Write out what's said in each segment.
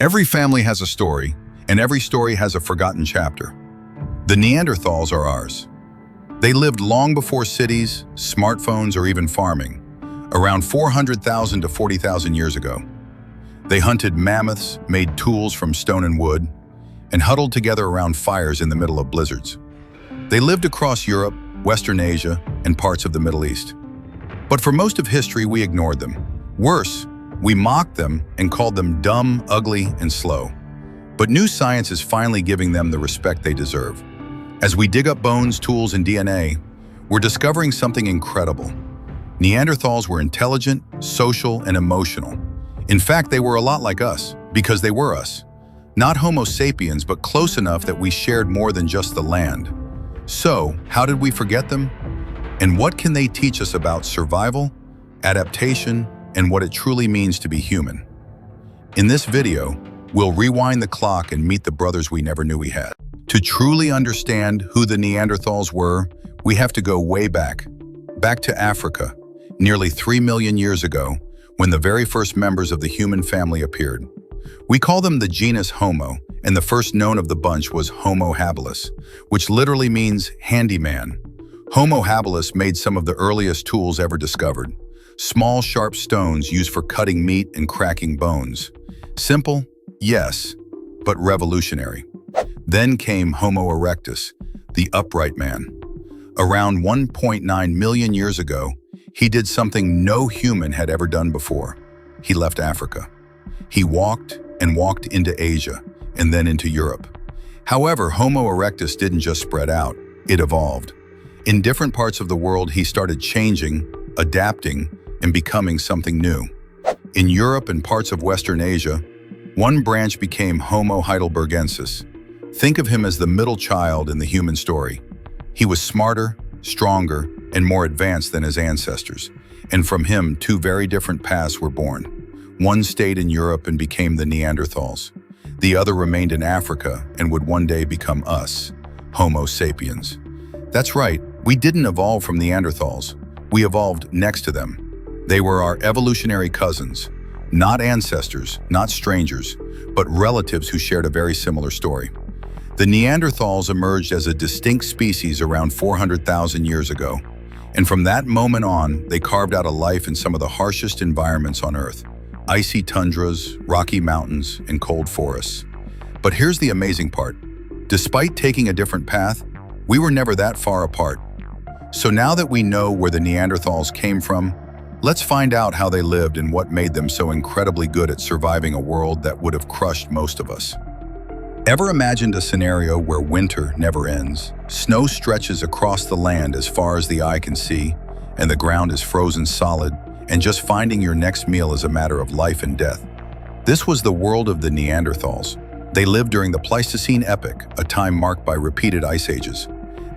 Every family has a story, and every story has a forgotten chapter. The Neanderthals are ours. They lived long before cities, smartphones, or even farming, around 400,000 to 40,000 years ago. They hunted mammoths, made tools from stone and wood, and huddled together around fires in the middle of blizzards. They lived across Europe, Western Asia, and parts of the Middle East. But for most of history, we ignored them. Worse, we mocked them and called them dumb, ugly, and slow. But new science is finally giving them the respect they deserve. As we dig up bones, tools, and DNA, we're discovering something incredible. Neanderthals were intelligent, social, and emotional. In fact, they were a lot like us, because they were us. Not Homo sapiens, but close enough that we shared more than just the land. So, how did we forget them? And what can they teach us about survival, adaptation, and what it truly means to be human? In this video, we'll rewind the clock and meet the brothers we never knew we had. To truly understand who the Neanderthals were, we have to go way back to Africa, nearly 3 million years ago, when the very first members of the human family appeared. We call them the genus Homo, and the first known of the bunch was Homo habilis, which literally means handyman. Homo habilis made some of the earliest tools ever discovered. Small, sharp stones used for cutting meat and cracking bones. Simple, yes, but revolutionary. Then came Homo erectus, the upright man. Around 1.9 million years ago, he did something no human had ever done before. He left Africa. He walked and walked into Asia, and then into Europe. However, Homo erectus didn't just spread out, it evolved. In different parts of the world, he started changing, adapting, and becoming something new. In Europe and parts of Western Asia, one branch became Homo heidelbergensis. Think of him as the middle child in the human story. He was smarter, stronger, and more advanced than his ancestors, and from him, two very different paths were born. One stayed in Europe and became the Neanderthals. The other remained in Africa and would one day become us, Homo sapiens. That's right, we didn't evolve from Neanderthals. We evolved next to them. They were our evolutionary cousins, not ancestors, not strangers, but relatives who shared a very similar story. The Neanderthals emerged as a distinct species around 400,000 years ago, and from that moment on, they carved out a life in some of the harshest environments on Earth: icy tundras, rocky mountains, and cold forests. But here's the amazing part. Despite taking a different path, we were never that far apart. So now that we know where the Neanderthals came from, let's find out how they lived and what made them so incredibly good at surviving a world that would have crushed most of us. Ever imagined a scenario where winter never ends, snow stretches across the land as far as the eye can see, and the ground is frozen solid, and just finding your next meal is a matter of life and death? This was the world of the Neanderthals. They lived during the Pleistocene epoch, a time marked by repeated ice ages.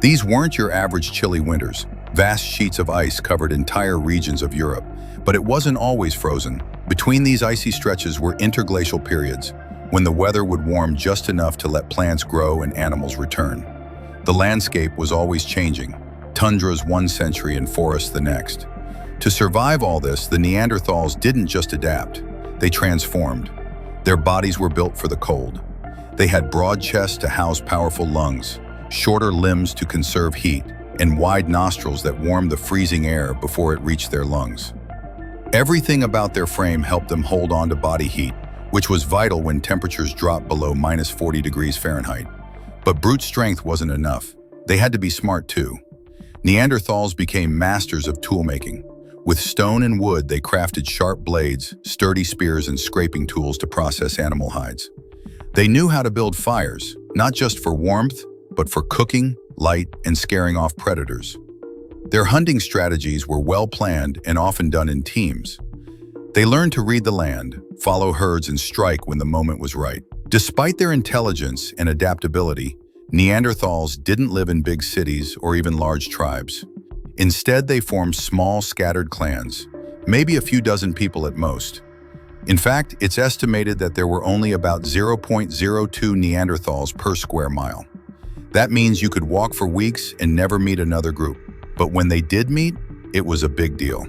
These weren't your average chilly winters. Vast sheets of ice covered entire regions of Europe, but it wasn't always frozen. Between these icy stretches were interglacial periods, when the weather would warm just enough to let plants grow and animals return. The landscape was always changing, tundras one century and forests the next. To survive all this, the Neanderthals didn't just adapt, they transformed. Their bodies were built for the cold. They had broad chests to house powerful lungs, shorter limbs to conserve heat, and wide nostrils that warmed the freezing air before it reached their lungs. Everything about their frame helped them hold on to body heat, which was vital when temperatures dropped below -40 degrees Fahrenheit. But brute strength wasn't enough. They had to be smart too. Neanderthals became masters of toolmaking. With stone and wood, they crafted sharp blades, sturdy spears, and scraping tools to process animal hides. They knew how to build fires, not just for warmth, but for cooking, light, and scaring off predators. Their hunting strategies were well planned and often done in teams. They learned to read the land, follow herds, and strike when the moment was right. Despite their intelligence and adaptability, Neanderthals didn't live in big cities or even large tribes. Instead, they formed small, scattered clans, maybe a few dozen people at most. In fact, it's estimated that there were only about 0.02 Neanderthals per square mile. That means you could walk for weeks and never meet another group. But when they did meet, it was a big deal.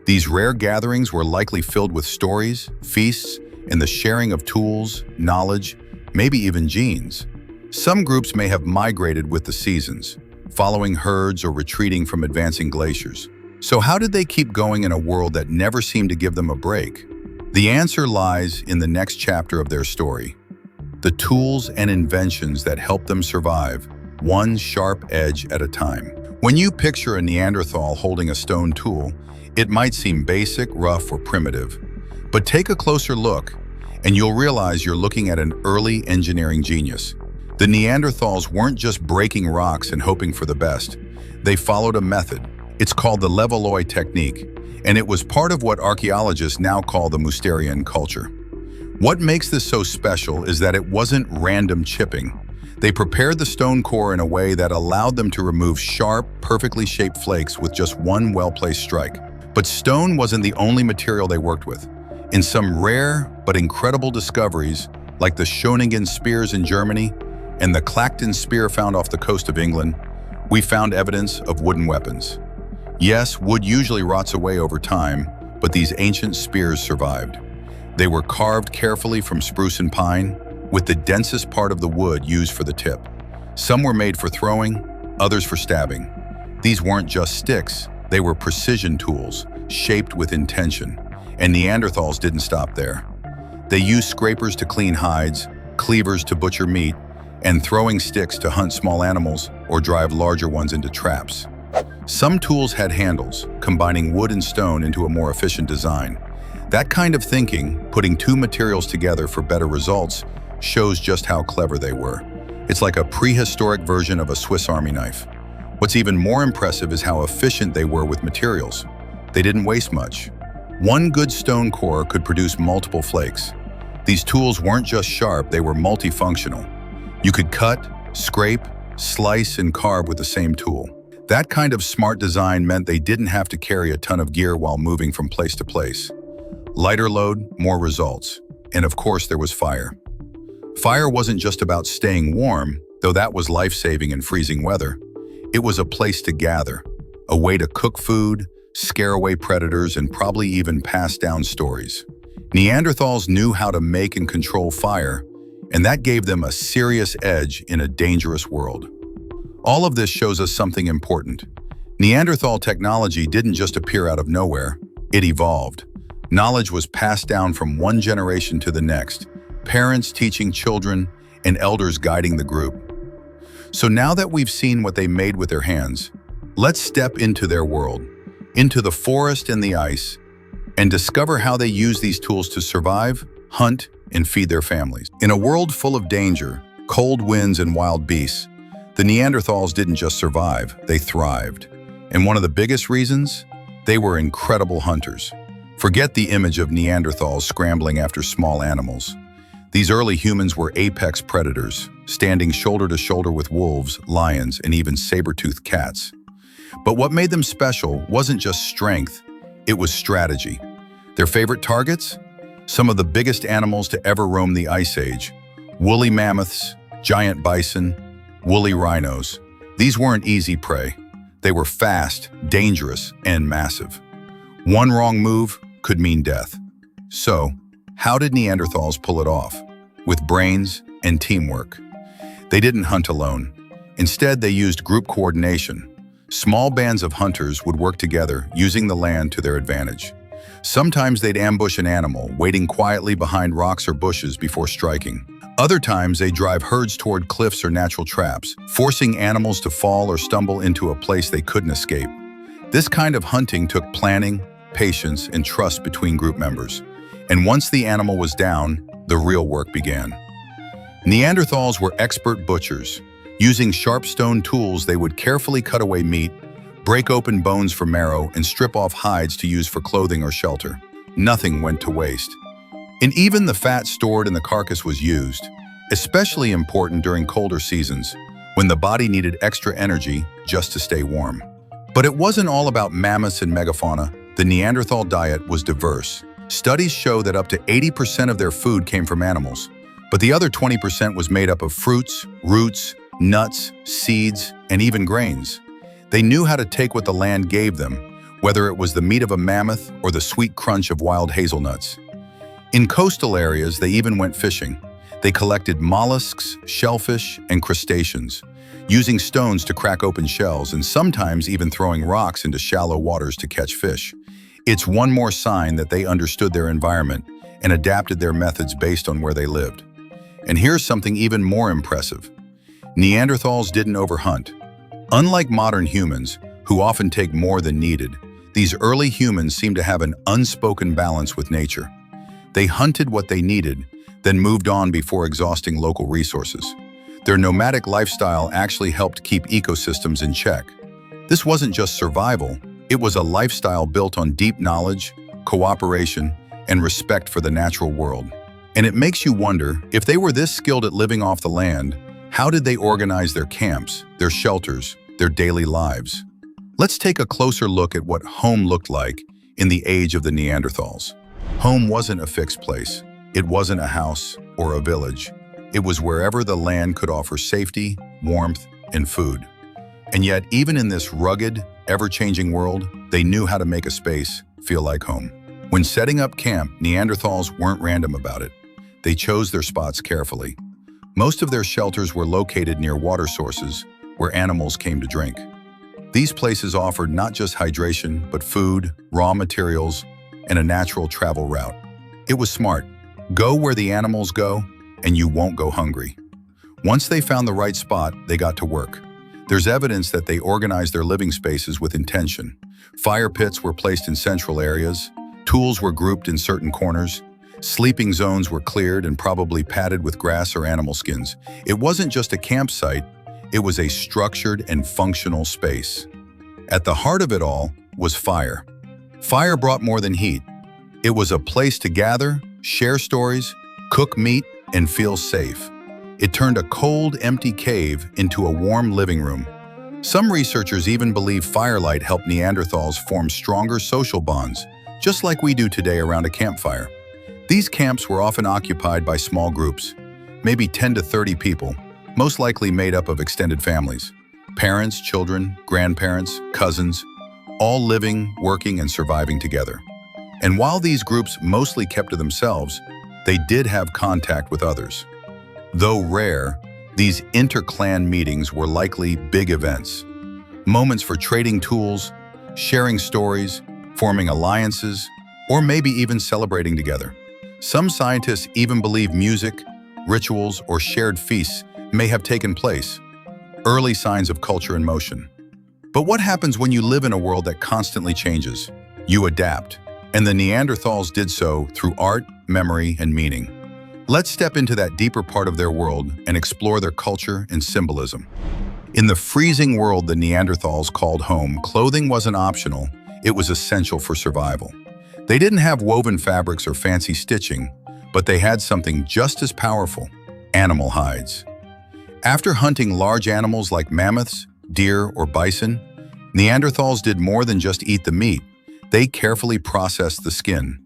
These rare gatherings were likely filled with stories, feasts, and the sharing of tools, knowledge, maybe even genes. Some groups may have migrated with the seasons, following herds or retreating from advancing glaciers. So how did they keep going in a world that never seemed to give them a break? The answer lies in the next chapter of their story. The tools and inventions that helped them survive, one sharp edge at a time. When you picture a Neanderthal holding a stone tool, it might seem basic, rough, or primitive. But take a closer look, and you'll realize you're looking at an early engineering genius. The Neanderthals weren't just breaking rocks and hoping for the best. They followed a method. It's called the Levallois technique, and it was part of what archaeologists now call the Mousterian culture. What makes this so special is that it wasn't random chipping. They prepared the stone core in a way that allowed them to remove sharp, perfectly shaped flakes with just one well-placed strike. But stone wasn't the only material they worked with. In some rare but incredible discoveries, like the Schöningen spears in Germany and the Clacton spear found off the coast of England, we found evidence of wooden weapons. Yes, wood usually rots away over time, but these ancient spears survived. They were carved carefully from spruce and pine, with the densest part of the wood used for the tip. Some were made for throwing, others for stabbing. These weren't just sticks, they were precision tools, shaped with intention. And Neanderthals didn't stop there. They used scrapers to clean hides, cleavers to butcher meat, and throwing sticks to hunt small animals or drive larger ones into traps. Some tools had handles, combining wood and stone into a more efficient design. That kind of thinking, putting two materials together for better results, shows just how clever they were. It's like a prehistoric version of a Swiss Army knife. What's even more impressive is how efficient they were with materials. They didn't waste much. One good stone core could produce multiple flakes. These tools weren't just sharp, they were multifunctional. You could cut, scrape, slice, and carve with the same tool. That kind of smart design meant they didn't have to carry a ton of gear while moving from place to place. Lighter load, more results. And of course, there was fire. Fire wasn't just about staying warm, though that was life-saving in freezing weather. It was a place to gather, a way to cook food, scare away predators, and probably even pass down stories. Neanderthals knew how to make and control fire, and that gave them a serious edge in a dangerous world. All of this shows us something important. Neanderthal technology didn't just appear out of nowhere, it evolved. Knowledge was passed down from one generation to the next, parents teaching children and elders guiding the group. So now that we've seen what they made with their hands, let's step into their world, into the forest and the ice, and discover how they use these tools to survive, hunt, and feed their families. In a world full of danger, cold winds, and wild beasts, the Neanderthals didn't just survive, they thrived. And one of the biggest reasons? They were incredible hunters. Forget the image of Neanderthals scrambling after small animals. These early humans were apex predators, standing shoulder to shoulder with wolves, lions, and even saber-toothed cats. But what made them special wasn't just strength, it was strategy. Their favorite targets? Some of the biggest animals to ever roam the Ice Age. Woolly mammoths, giant bison, woolly rhinos. These weren't easy prey. They were fast, dangerous, and massive. One wrong move could mean death. So, how did Neanderthals pull it off? With brains and teamwork. They didn't hunt alone. Instead, they used group coordination. Small bands of hunters would work together, using the land to their advantage. Sometimes they'd ambush an animal, waiting quietly behind rocks or bushes before striking. Other times, they'd drive herds toward cliffs or natural traps, forcing animals to fall or stumble into a place they couldn't escape. This kind of hunting took planning, patience, and trust between group members. And once the animal was down, the real work began. Neanderthals were expert butchers. Using sharp stone tools, they would carefully cut away meat, break open bones for marrow, and strip off hides to use for clothing or shelter. Nothing went to waste. And even the fat stored in the carcass was used, especially important during colder seasons, when the body needed extra energy just to stay warm. But it wasn't all about mammoths and megafauna. The Neanderthal diet was diverse. Studies show that up to 80% of their food came from animals, but the other 20% was made up of fruits, roots, nuts, seeds, and even grains. They knew how to take what the land gave them, whether it was the meat of a mammoth or the sweet crunch of wild hazelnuts. In coastal areas, they even went fishing. They collected mollusks, shellfish, and crustaceans, using stones to crack open shells and sometimes even throwing rocks into shallow waters to catch fish. It's one more sign that they understood their environment and adapted their methods based on where they lived. And here's something even more impressive. Neanderthals didn't overhunt. Unlike modern humans, who often take more than needed, these early humans seem to have an unspoken balance with nature. They hunted what they needed, then moved on before exhausting local resources. Their nomadic lifestyle actually helped keep ecosystems in check. This wasn't just survival, it was a lifestyle built on deep knowledge, cooperation, and respect for the natural world. And it makes you wonder, if they were this skilled at living off the land, how did they organize their camps, their shelters, their daily lives? Let's take a closer look at what home looked like in the age of the Neanderthals. Home wasn't a fixed place. It wasn't a house or a village. It was wherever the land could offer safety, warmth, and food. And yet, even in this rugged, ever-changing world, they knew how to make a space feel like home. When setting up camp, Neanderthals weren't random about it. They chose their spots carefully. Most of their shelters were located near water sources where animals came to drink. These places offered not just hydration, but food, raw materials, and a natural travel route. It was smart. Go where the animals go, and you won't go hungry. Once they found the right spot, they got to work. There's evidence that they organized their living spaces with intention. Fire pits were placed in central areas, tools were grouped in certain corners, sleeping zones were cleared and probably padded with grass or animal skins. It wasn't just a campsite, it was a structured and functional space. At the heart of it all was fire. Fire brought more than heat. It was a place to gather, share stories, cook meat, and feel safe. It turned a cold, empty cave into a warm living room. Some researchers even believe firelight helped Neanderthals form stronger social bonds, just like we do today around a campfire. These camps were often occupied by small groups, maybe 10 to 30 people, most likely made up of extended families. Parents, children, grandparents, cousins, all living, working, and surviving together. And while these groups mostly kept to themselves, they did have contact with others. Though rare, these inter-clan meetings were likely big events. Moments for trading tools, sharing stories, forming alliances, or maybe even celebrating together. Some scientists even believe music, rituals, or shared feasts may have taken place, early signs of culture in motion. But what happens when you live in a world that constantly changes? You adapt, and the Neanderthals did so through art, memory, and meaning. Let's step into that deeper part of their world and explore their culture and symbolism. In the freezing world the Neanderthals called home, clothing wasn't optional, it was essential for survival. They didn't have woven fabrics or fancy stitching, but they had something just as powerful: animal hides. After hunting large animals like mammoths, deer, or bison, Neanderthals did more than just eat the meat. They carefully processed the skin.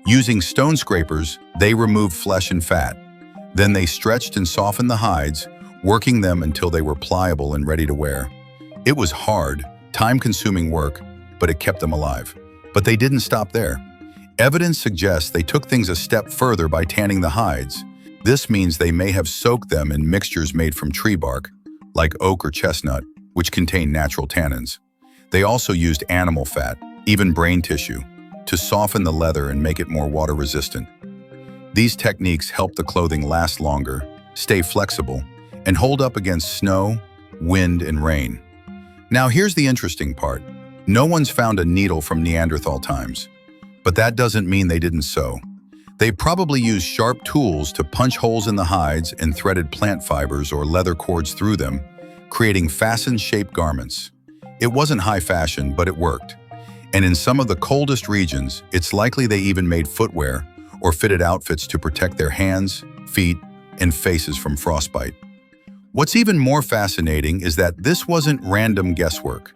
Using stone scrapers, they removed flesh and fat. Then they stretched and softened the hides, working them until they were pliable and ready to wear. It was hard, time-consuming work, but it kept them alive. But they didn't stop there. Evidence suggests they took things a step further by tanning the hides. This means they may have soaked them in mixtures made from tree bark, like oak or chestnut, which contain natural tannins. They also used animal fat, even brain tissue, to soften the leather and make it more water-resistant. These techniques help the clothing last longer, stay flexible, and hold up against snow, wind, and rain. Now here's the interesting part. No one's found a needle from Neanderthal times, but that doesn't mean they didn't sew. They probably used sharp tools to punch holes in the hides and threaded plant fibers or leather cords through them, creating fastened-shaped garments. It wasn't high fashion, but it worked. And in some of the coldest regions, it's likely they even made footwear or fitted outfits to protect their hands, feet, and faces from frostbite. What's even more fascinating is that this wasn't random guesswork.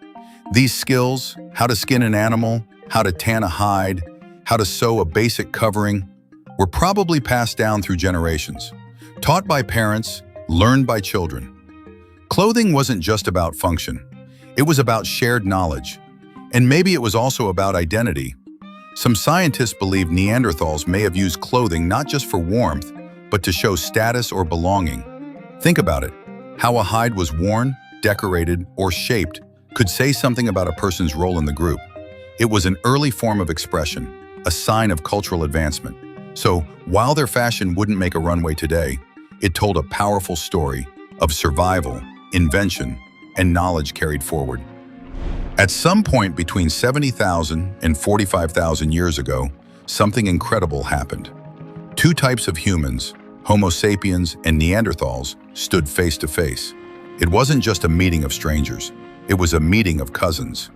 These skills, how to skin an animal, how to tan a hide, how to sew a basic covering, were probably passed down through generations, taught by parents, learned by children. Clothing wasn't just about function. It was about shared knowledge. And maybe it was also about identity. Some scientists believe Neanderthals may have used clothing not just for warmth, but to show status or belonging. Think about it. How a hide was worn, decorated, or shaped could say something about a person's role in the group. It was an early form of expression, a sign of cultural advancement. So, while their fashion wouldn't make a runway today, it told a powerful story of survival, invention, and knowledge carried forward. At some point between 70,000 and 45,000 years ago, something incredible happened. Two types of humans, Homo sapiens and Neanderthals, stood face to face. It wasn't just a meeting of strangers, it was a meeting of cousins.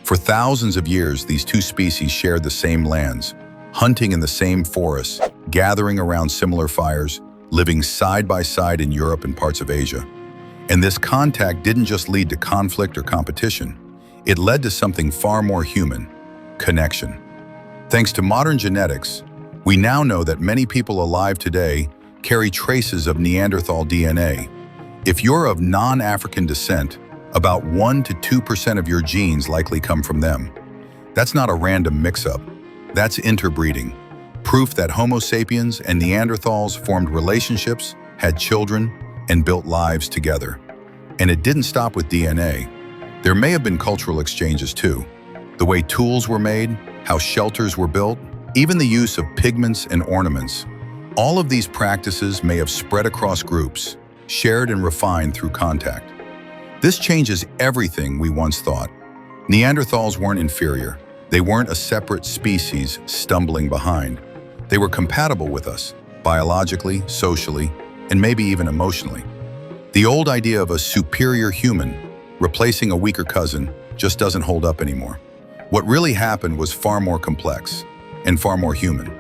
For thousands of years, these two species shared the same lands, hunting in the same forests, gathering around similar fires, living side by side in Europe and parts of Asia. And this contact didn't just lead to conflict or competition. It led to something far more human: connection. Thanks to modern genetics, we now know that many people alive today carry traces of Neanderthal DNA. If you're of non-African descent, about 1 to 2% of your genes likely come from them. That's not a random mix-up. That's interbreeding, proof that Homo sapiens and Neanderthals formed relationships, had children, and built lives together. And it didn't stop with DNA. There may have been cultural exchanges too. The way tools were made, how shelters were built, even the use of pigments and ornaments. All of these practices may have spread across groups, shared and refined through contact. This changes everything we once thought. Neanderthals weren't inferior. They weren't a separate species stumbling behind. They were compatible with us, biologically, socially, and maybe even emotionally. The old idea of a superior human replacing a weaker cousin just doesn't hold up anymore. What really happened was far more complex and far more human.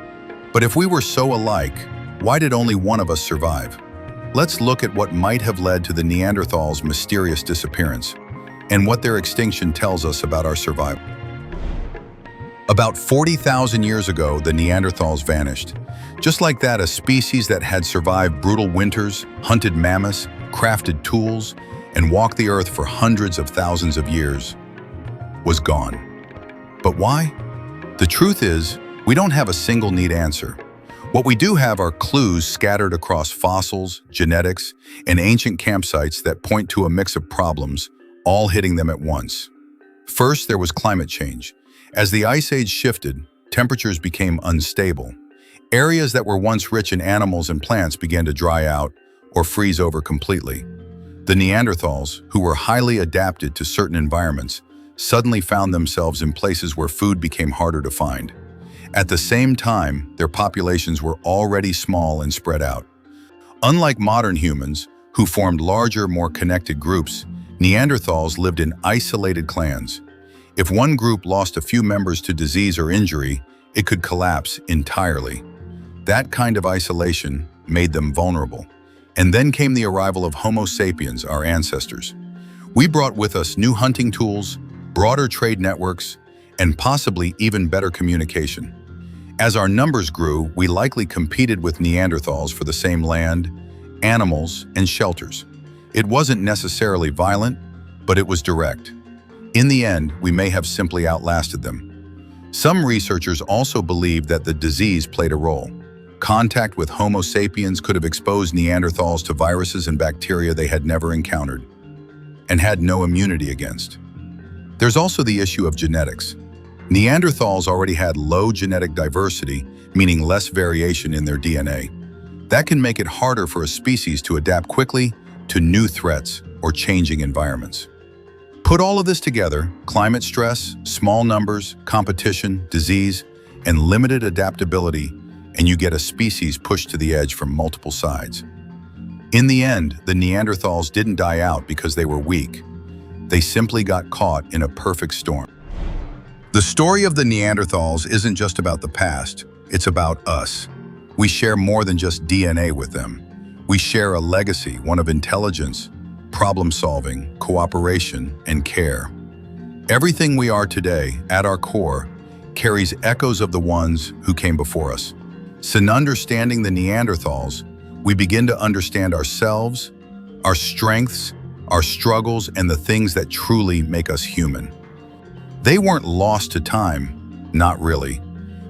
But if we were so alike, why did only one of us survive? Let's look at what might have led to the Neanderthals' mysterious disappearance and what their extinction tells us about our survival. About 40,000 years ago, the Neanderthals vanished. Just like that, a species that had survived brutal winters, hunted mammoths, crafted tools, and walked the earth for hundreds of thousands of years was gone. But why? The truth is, we don't have a single neat answer. What we do have are clues scattered across fossils, genetics, and ancient campsites that point to a mix of problems, all hitting them at once. First, there was climate change. As the Ice Age shifted, temperatures became unstable. Areas that were once rich in animals and plants began to dry out or freeze over completely. The Neanderthals, who were highly adapted to certain environments, suddenly found themselves in places where food became harder to find. At the same time, their populations were already small and spread out. Unlike modern humans, who formed larger, more connected groups, Neanderthals lived in isolated clans. If one group lost a few members to disease or injury, it could collapse entirely. That kind of isolation made them vulnerable. And then came the arrival of Homo sapiens, our ancestors. We brought with us new hunting tools, broader trade networks, and possibly even better communication. As our numbers grew, we likely competed with Neanderthals for the same land, animals, and shelters. It wasn't necessarily violent, but it was direct. In the end, we may have simply outlasted them. Some researchers also believe that the disease played a role. Contact with Homo sapiens could have exposed Neanderthals to viruses and bacteria they had never encountered and had no immunity against. There's also the issue of genetics. Neanderthals already had low genetic diversity, meaning less variation in their DNA. That can make it harder for a species to adapt quickly to new threats or changing environments. Put all of this together, climate stress, small numbers, competition, disease, and limited adaptability, and you get a species pushed to the edge from multiple sides. In the end, the Neanderthals didn't die out because they were weak. They simply got caught in a perfect storm. The story of the Neanderthals isn't just about the past, it's about us. We share more than just DNA with them. We share a legacy, one of intelligence, problem-solving, cooperation, and care. Everything we are today, at our core, carries echoes of the ones who came before us. So in understanding the Neanderthals, we begin to understand ourselves, our strengths, our struggles, and the things that truly make us human. They weren't lost to time, not really.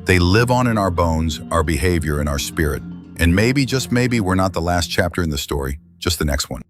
They live on in our bones, our behavior, and our spirit. And maybe, just maybe, we're not the last chapter in the story, just the next one.